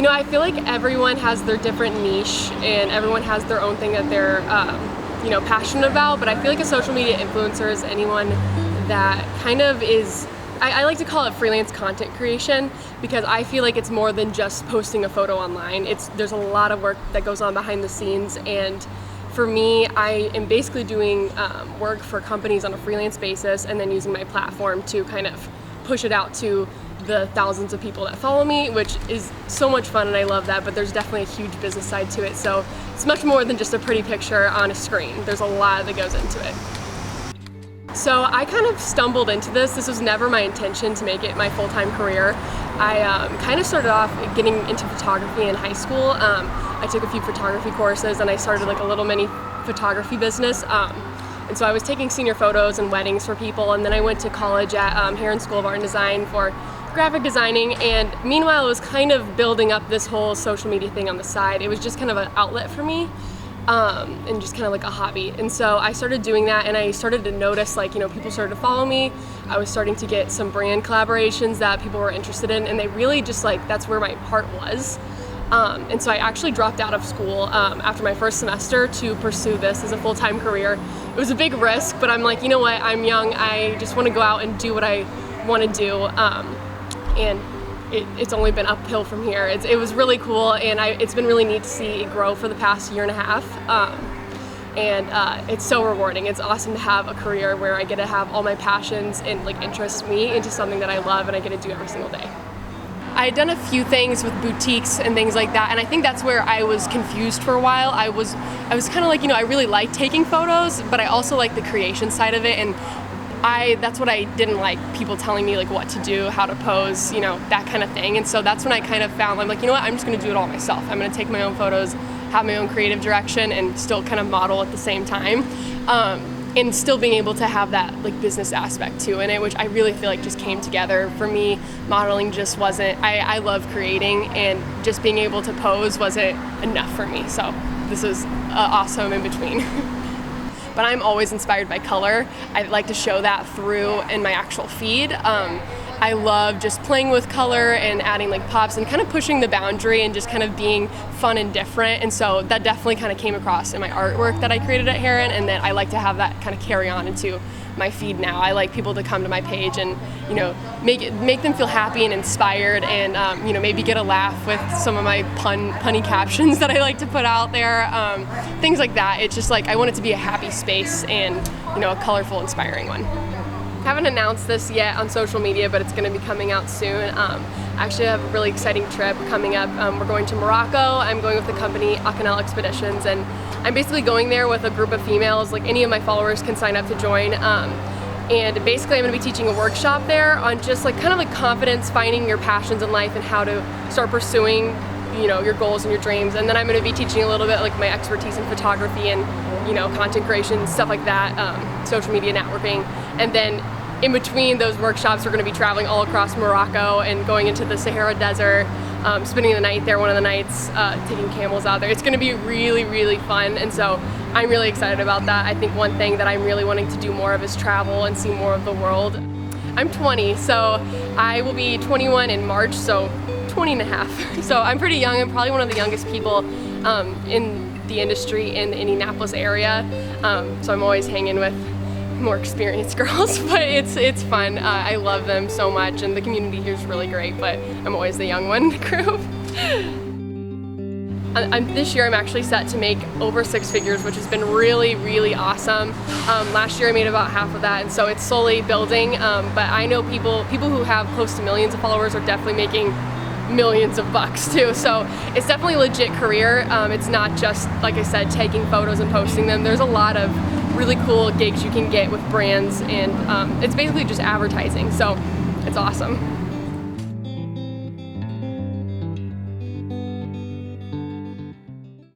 I feel like everyone has their different niche and everyone has their own thing that they're, passionate about, but I feel like a social media influencer is anyone that kind of is, I like to call it freelance content creation, because I feel like it's more than just posting a photo online. There's a lot of work that goes on behind the scenes, and for me, I am basically doing work for companies on a freelance basis and then using my platform to kind of push it out to the thousands of people that follow me, which is so much fun and I love that, but there's definitely a huge business side to it. So it's much more than just a pretty picture on a screen. There's a lot that goes into it. So I kind of stumbled into this. This was never my intention to make it my full-time career. I kind of started off getting into photography in high school. I took a few photography courses and I started like a little mini photography business. And so I was taking senior photos and weddings for people, and then I went to college at Heron School of Art and Design for graphic designing, and meanwhile I was kind of building up this whole social media thing on the side. It was just kind of an outlet for me. And just kind of like a hobby. And so I started doing that, and I started to notice people started to follow me. I was starting to get some brand collaborations that people were interested in, and they really just that's where my heart was. And so I actually dropped out of school after my first semester to pursue this as a full-time career. It was a big risk, but I'm like, you know what, I'm young, I just want to go out and do what I want to do. And it's only been uphill from here. It was really cool, and it's been really neat to see it grow for the past year and a half. And it's so rewarding. It's awesome to have a career where I get to have all my passions and interest me into something that I love and I get to do every single day. I had done a few things with boutiques and things like that, and I think that's where I was confused for a while. I was kind of like, I really like taking photos, but I also like the creation side of it, and that's what I didn't like, people telling me what to do, how to pose, that kind of thing. And so that's when I kind of found, I'm like, you know what, I'm just gonna do it all myself. I'm gonna take my own photos, have my own creative direction, and still kind of model at the same time. And still being able to have that business aspect too in it, which I really feel just came together. For me, modeling just wasn't, I love creating, and just being able to pose wasn't enough for me. So this was awesome in between. But I'm always inspired by color. I like to show that through in my actual feed. I love just playing with color and adding pops and kind of pushing the boundary and just kind of being fun and different. And so that definitely kind of came across in my artwork that I created at Heron, and that I like to have that kind of carry on into my feed now. I like people to come to my page and make them feel happy and inspired, and maybe get a laugh with some of my punny captions that I like to put out there, things like that. It's just I want it to be a happy space and a colorful, inspiring one. I haven't announced this yet on social media, but it's going to be coming out soon. I actually have a really exciting trip coming up. We're going to Morocco. I'm going with the company Akanel Expeditions, and I'm basically going there with a group of females. Any of my followers can sign up to join. And basically I'm going to be teaching a workshop there on just kind of confidence, finding your passions in life and how to start pursuing your goals and your dreams. And then I'm going to be teaching a little bit my expertise in photography and content creation, stuff like that, social media networking. And then in between those workshops, we're going to be traveling all across Morocco and going into the Sahara Desert, spending the night there, one of the nights, taking camels out there. It's going to be really, really fun, and so I'm really excited about that. I think one thing that I'm really wanting to do more of is travel and see more of the world. I'm 20, so I will be 21 in March, so 20 and a half. So I'm pretty young. I'm probably one of the youngest people in the industry in the Indianapolis area, so I'm always hanging with more experienced girls, but it's fun. I love them so much, and the community here is really great, but I'm always the young one in the group. This year I'm actually set to make over 6 figures, which has been really, really awesome. Last year I made about half of that, and so it's slowly building, but I know people who have close to millions of followers are definitely making millions of bucks too. So it's definitely a legit career. It's not just, like I said, taking photos and posting them. There's a lot of really cool gigs you can get with brands, and it's basically just advertising. So it's awesome.